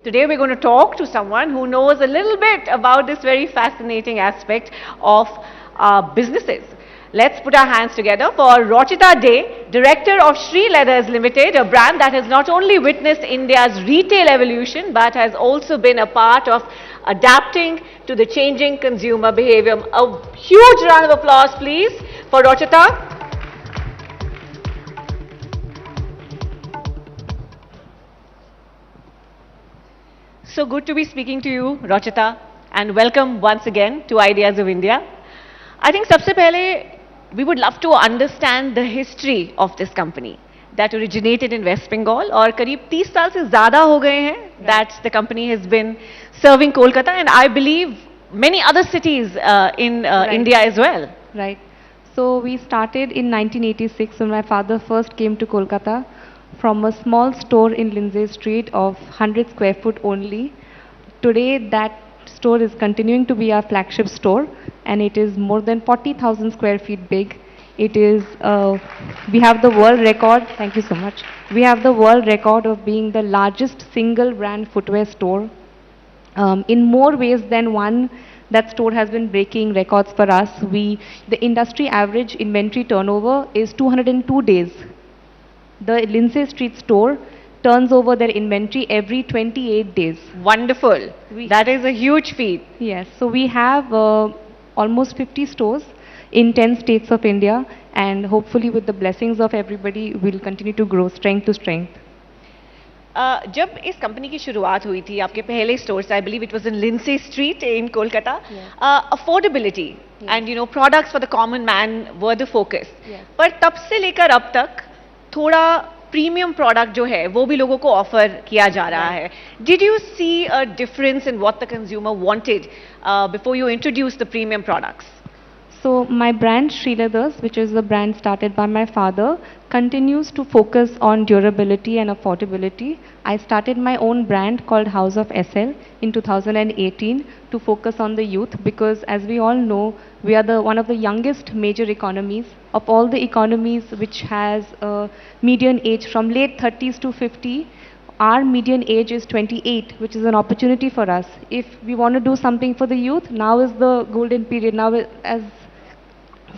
Today we're going to talk to someone who knows a little bit about this very fascinating aspect of businesses. Let's put our hands together for Rochita Day, Director of Shri Leathers Limited, a brand that has not only witnessed India's retail evolution but has also been a part of adapting to the changing consumer behavior. A huge round of applause, please, for Rochita. So good to be speaking to you, Rochita, and welcome once again to Ideas of India. I think सबसे पहले we would love to understand the history of this company that originated in West Bengal और करीब 30 साल से ज़्यादा हो गए हैं that the company has been serving Kolkata and I believe many other cities in India as well. Right. So we started in 1986 when my father first came to Kolkata from a small store in Lindsay Street of 100 square foot only. Today that store is continuing to be our flagship store and it is more than 40,000 square feet big. It is, we have the world record, thank you so much. We have the world record of being the largest single brand footwear store. In more ways than one, that store has been breaking records for us. The industry average inventory turnover is 202 days. The Lindsay Street store turns over their inventory every 28 days. Wonderful. That is a huge feat. Yes. So we have almost 50 stores in 10 states of India and hopefully with the blessings of everybody we'll continue to grow strength to strength. जब इस company की शुरुआत हुई थी आपके पहले store से I believe it was in Lindsay street in Kolkata affordability and you know products for the common man were the focus पर तब से लेकर अब तक थोड़ा प्रीमियम प्रोडक्ट जो है वो भी लोगों को ऑफर किया जा रहा है did you see a difference in what the consumer wanted before you introduce the premium products So my brand Shri Leathers, which is the brand started by my father, continues to focus on durability and affordability. I started my own brand called House of SL in 2018 to focus on the youth because as we all know, we are one of the youngest major economies. Of all the economies which has a median age from late 30s to 50, our median age is 28, which is an opportunity for us. If we want to do something for the youth, now is the golden period. Now, as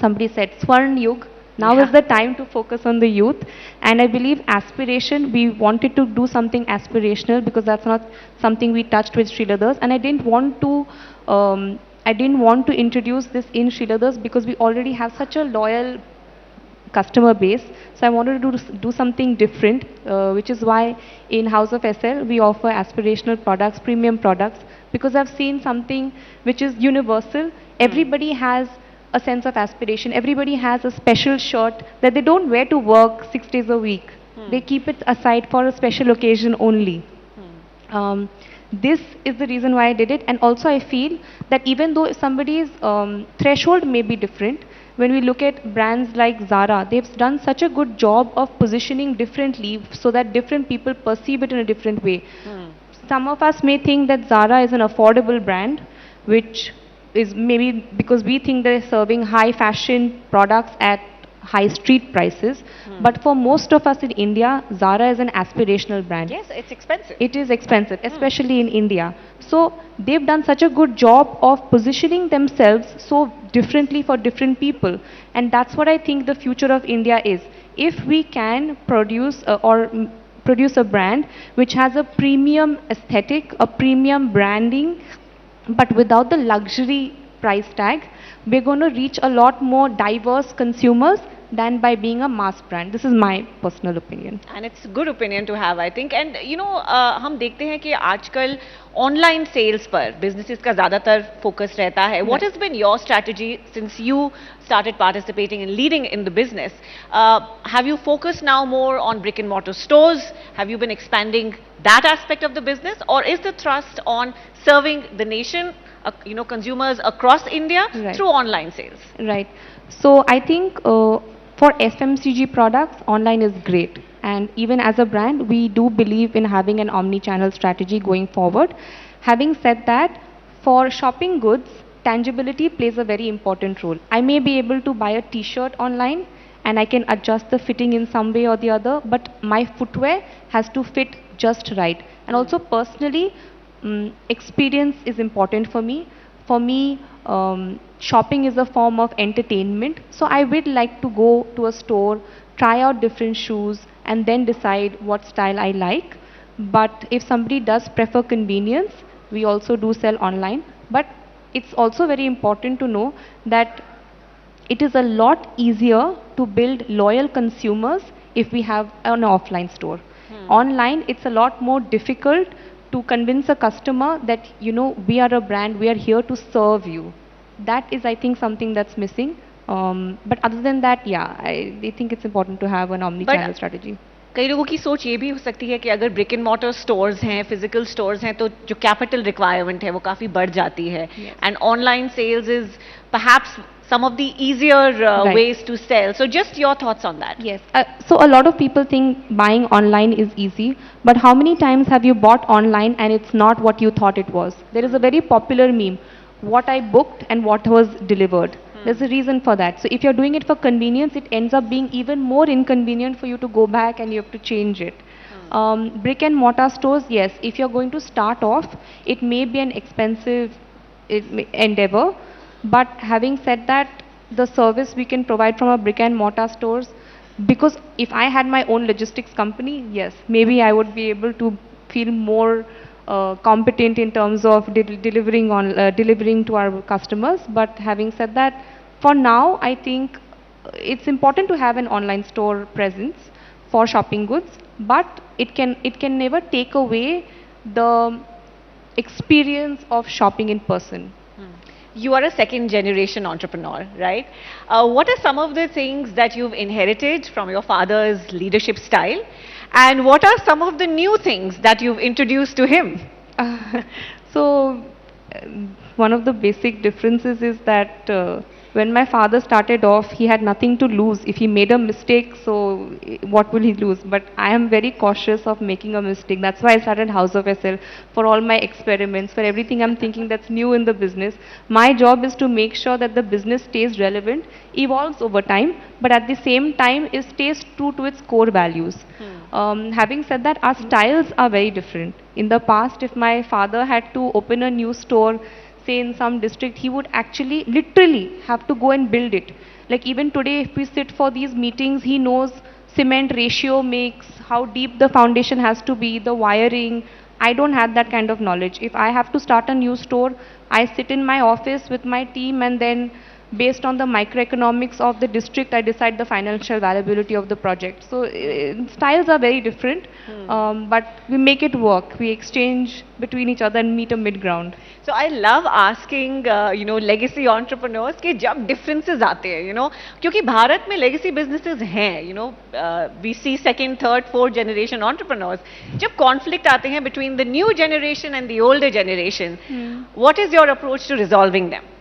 somebody said, Swarn Yug, now is the time to focus on the youth. And I believe aspiration, we wanted to do something aspirational because that's not something we touched with Shri Leathers. And I didn't want to introduce this in Shri Leathers because we already have such a loyal customer base. So I wanted to do something different, which is why in House of SL we offer aspirational products, premium products, because I've seen something which is universal. Everybody has a sense of aspiration. Everybody has a special shirt that they don't wear to work 6 days a week. They keep it aside for a special occasion only. This is the reason why I did it. And also I feel that even though somebody's threshold may be different, when we look at brands like Zara, they've done such a good job of positioning differently so that different people perceive it in a different way. Some of us may think that Zara is an affordable brand, which is maybe because we think they're serving high fashion products at high street prices. But for most of us in India, Zara is an aspirational brand. Yes, it's expensive. It is expensive, especially in India. So they've done such a good job of positioning themselves so differently for different people. And that's what I think the future of India is. If we can produce produce a brand which has a premium aesthetic, a premium branding, but without the luxury price tag, we're going to reach a lot more diverse consumers than by being a mass brand. This is my personal opinion. And it's a good opinion to have, I think. And you know, हम देखते हैं कि आजकल online sales पर businesses का ज़्यादातर focus रहता है. What has been your strategy since you started participating and leading in the business? Have you focused now more on brick and mortar stores? Have you been expanding that aspect of the business, or is the thrust on serving the nation, you know, consumers across India through online sales? Right. So I think for FMCG products, online is great. And even as a brand, we do believe in having an omni-channel strategy going forward. Having said that, for shopping goods, tangibility plays a very important role. I may be able to buy a t-shirt online and I can adjust the fitting in some way or the other, but my footwear has to fit just right. And also personally, experience is important for me. For me, shopping is a form of entertainment. So I would like to go to a store, try out different shoes, and then decide what style I like. But if somebody does prefer convenience, we also do sell online. But it's also very important to know that it is a lot easier to build loyal consumers if we have an offline store. Online, it's a lot more difficult to convince a customer that, you know, we are a brand, we are here to serve you. That is, I think, something that's missing. But other than that, yeah, I think it's important to have an omni-channel strategy. कई लोगों की सोच ये भी हो सकती है कि अगर ब्रिक एंड मॉर्टर स्टोर्स हैं, फिजिकल स्टोर्स हैं, तो जो कैपिटल रिक्वायरमेंट है वो काफी बढ़ जाती है, and online sales is perhaps some of the easier ways to sell. So just your thoughts on that. Yes. So a lot of people think buying online is easy, but how many times have you bought online and it's not what you thought it was? There is a very popular meme, what I booked and what was delivered. There's a reason for that. So if you're doing it for convenience, it ends up being even more inconvenient for you to go back and you have to change it. Brick and mortar stores, yes, if you're going to start off, it may be an expensive endeavor. But having said that, the service we can provide from our brick and mortar stores, because if I had my own logistics company, yes, maybe I would be able to feel more competent in terms of delivering to our customers. But having said that, for now, I think it's important to have an online store presence for shopping goods, but it can never take away the experience of shopping in person. You are a second generation entrepreneur, right? What are some of the things that you've inherited from your father's leadership style, and what are some of the new things that you've introduced to him? So one of the basic differences is that when my father started off, he had nothing to lose. If he made a mistake, so what will he lose? But I am very cautious of making a mistake. That's why I started House of SL, for all my experiments, for everything I'm thinking that's new in the business. My job is to make sure that the business stays relevant, evolves over time, but at the same time it stays true to its core values. Having said that, our styles are very different. In the past, if my father had to open a new store, say in some district, he would actually literally have to go and build it. Like even today, if we sit for these meetings, he knows cement ratio makes, how deep the foundation has to be, the wiring. I don't have that kind of knowledge. If I have to start a new store, I sit in my office with my team, and then based on the microeconomics of the district, I decide the financial viability of the project. So styles are very different, but we make it work. We exchange between each other and meet a mid-ground. So I love asking, legacy entrepreneurs कि जब differences आते हैं, क्योंकि भारत में legacy businesses हैं, we see second, third, fourth generation entrepreneurs. जब conflict आते हैं between the new generation and the older generation, what is your approach to resolving them?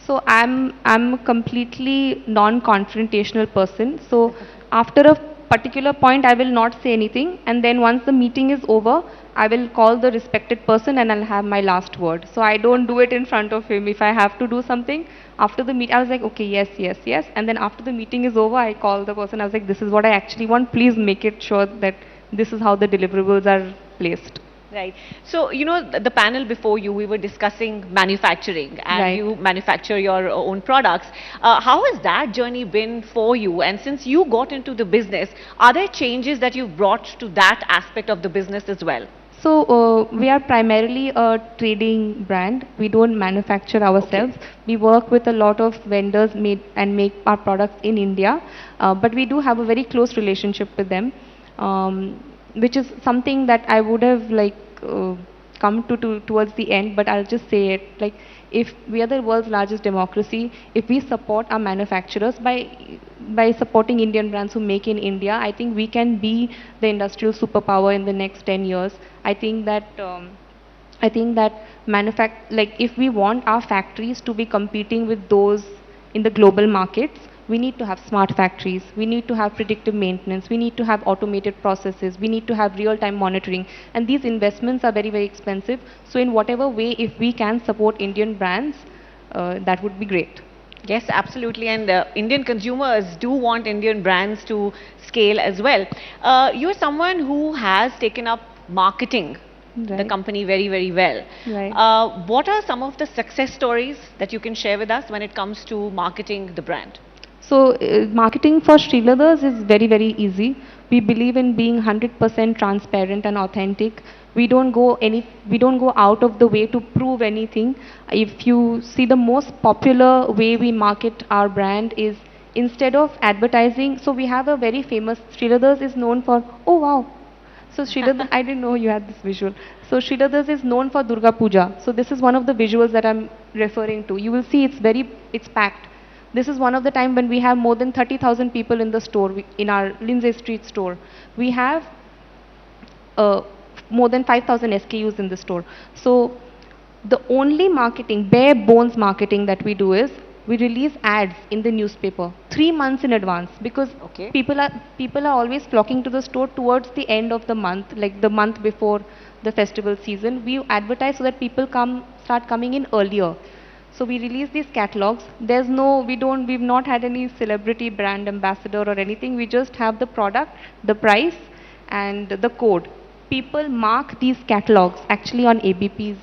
So I'm a completely non-confrontational person. So after a particular point, I will not say anything, and then once the meeting is over, I will call the respected person and I'll have my last word. So I don't do it in front of him. If I have to do something after the meeting, I was like, okay, yes, yes, yes. And then after the meeting is over, I call the person. I was like, this is what I actually want. Please make it sure that this is how the deliverables are placed. Right. So, the panel before you, we were discussing manufacturing, and you manufacture your own products. How has that journey been for you? And since you got into the business, are there changes that you've brought to that aspect of the business as well? So, we are primarily a trading brand. We don't manufacture ourselves. Okay. We work with a lot of vendors make our products in India, but we do have a very close relationship with them. Which is something that I would have come to towards the end, but I'll just say it, if we are the world's largest democracy, if we support our manufacturers by supporting Indian brands who make in India, I think we can be the industrial superpower in the next 10 years. I think that if we want our factories to be competing with those in the global markets, we need to have smart factories, we need to have predictive maintenance, we need to have automated processes, we need to have real-time monitoring, and these investments are very, very expensive. So in whatever way, if we can support Indian brands, that would be great. Yes, absolutely, and Indian consumers do want Indian brands to scale as well. You're someone who has taken up marketing the Right. company very, very well. Right. What are some of the success stories that you can share with us when it comes to marketing the brand? So, marketing for Shri is very, very easy. We believe in being 100% transparent and authentic. We don't go out of the way to prove anything. If you see, the most popular way we market our brand is, instead of advertising, so we have a very famous, Shri is known for, oh wow. So Shri I didn't know you had this visual. So Shri is known for Durga Puja. So this is one of the visuals that I'm referring to. You will see it's packed. This is one of the time when we have more than 30,000 people in the store, in our Lindsay Street store. We have more than 5,000 SKUs in the store. So the only marketing, bare bones marketing that we do is, we release ads in the newspaper 3 months in advance, because Okay. people are always flocking to the store towards the end of the month, like the month before the festival season. We advertise so that people start coming in earlier. So we release these catalogs. We've not had any celebrity brand ambassador or anything. We just have the product, the price, and the code. People mark these catalogs actually on ABP's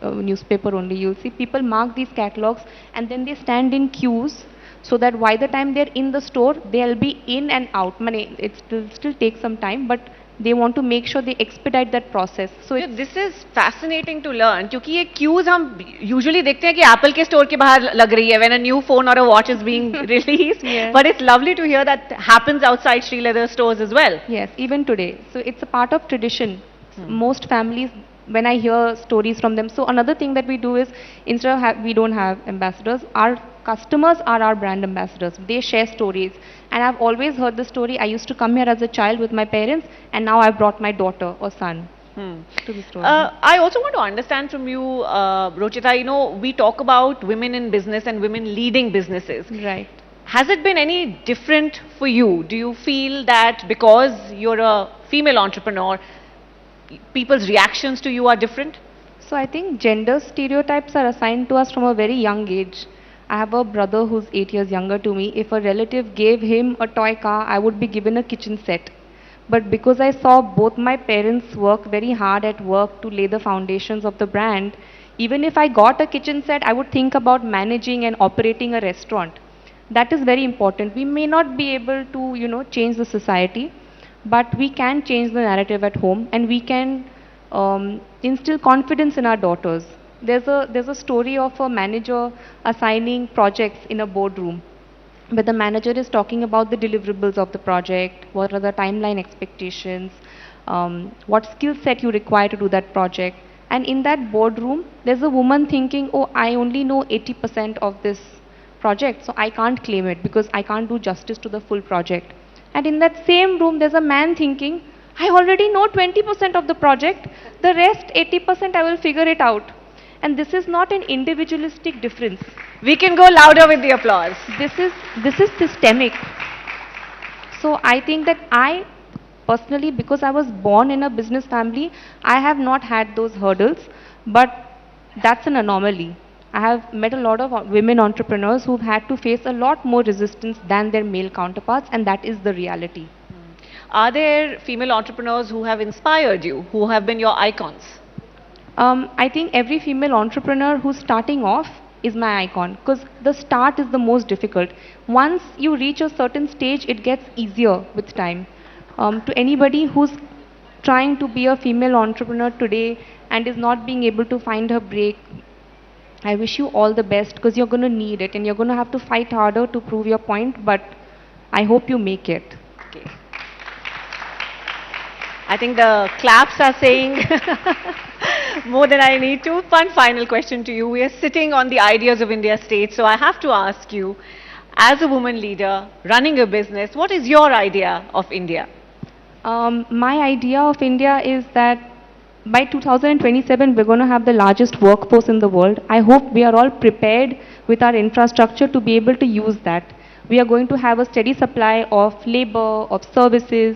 newspaper only. You'll see people mark these catalogs, and then they stand in queues, so that by the time they're in the store, they'll be in and out. It still takes some time, but they want to make sure they expedite that process. So So this is fascinating to learn, क्योंकि ये queues हम usually देखते हैं कि Apple के store के बाहर लग रही है when a new phone or a watch is being released. Yes. But it's lovely to hear that happens outside Shri Leather stores as well. yes, even today. So it's a part of tradition. Most families, when I hear stories from them, so another thing that we do is, instead of we don't have ambassadors, our customers are our brand ambassadors. They share stories. And I've always heard the story, I used to come here as a child with my parents, and now I've brought my daughter or son to the store. I also want to understand from you, Rochita, we talk about women in business and women leading businesses. Right. Has it been any different for you? Do you feel that because you're a female entrepreneur, people's reactions to you are different? So I think gender stereotypes are assigned to us from a very young age. I have a brother who's 8 years younger to me. If a relative gave him a toy car, I would be given a kitchen set. But because I saw both my parents work very hard at work to lay the foundations of the brand, even if I got a kitchen set, I would think about managing and operating a restaurant. That is very important. We may not be able to, change the society, but we can change the narrative at home, and we can instill confidence in our daughters. There's a story of a manager assigning projects in a boardroom, where the manager is talking about the deliverables of the project, what are the timeline expectations, what skill set you require to do that project. And in that boardroom, there's a woman thinking, oh, I only know 80% of this project, so I can't claim it because I can't do justice to the full project. And in that same room, there's a man thinking, I already know 20% of the project, the rest 80% I will figure it out. And this is not an individualistic difference. We can go louder with the applause. This is systemic. So I think that I personally, because I was born in a business family, I have not had those hurdles, but that's an anomaly. I have met a lot of women entrepreneurs who've had to face a lot more resistance than their male counterparts, and that is the reality. Are there female entrepreneurs who have inspired you, who have been your icons? I think every female entrepreneur who's starting off is my icon, because the start is the most difficult. Once you reach a certain stage, it gets easier with time. To anybody who's trying to be a female entrepreneur today and is not being able to find her break, I wish you all the best, because you're going to need it and you're going to have to fight harder to prove your point, but I hope you make it. Okay. I think the claps are saying more than I need to. One final question to you. We are sitting on the ideas of India stage, so I have to ask you, as a woman leader running a business, what is your idea of India? My idea of India is that by 2027, we're going to have the largest workforce in the world. I hope we are all prepared with our infrastructure to be able to use that. We are going to have a steady supply of labor, of services,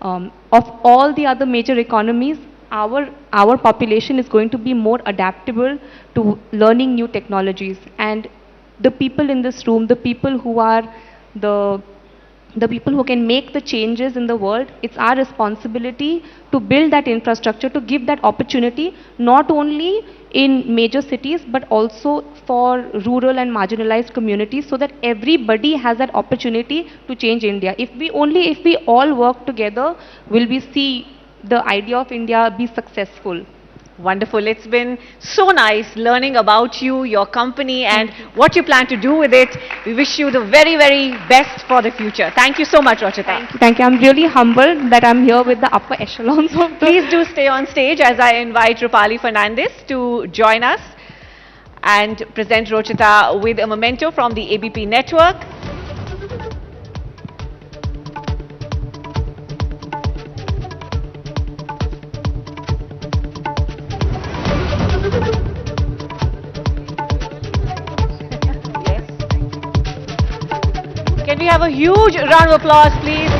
of all the other major economies. Our population is going to be more adaptable to learning new technologies. And the people in this room, the people who are the the people who can make the changes in the world, it's our responsibility to build that infrastructure, to give that opportunity, not only in major cities, but also for rural and marginalized communities, so that everybody has that opportunity to change India. If we all work together, will we see the idea of India be successful. Wonderful. It's been so nice learning about you, your company, and what you plan to do with it. We wish you the very, very best for the future. Thank you so much, Rochita. Thank you. I'm really humbled that I'm here with the upper echelons of the... Please do stay on stage as I invite Rupali Fernandez to join us and present Rochita with a memento from the ABP network. Can we have a huge round of applause, please?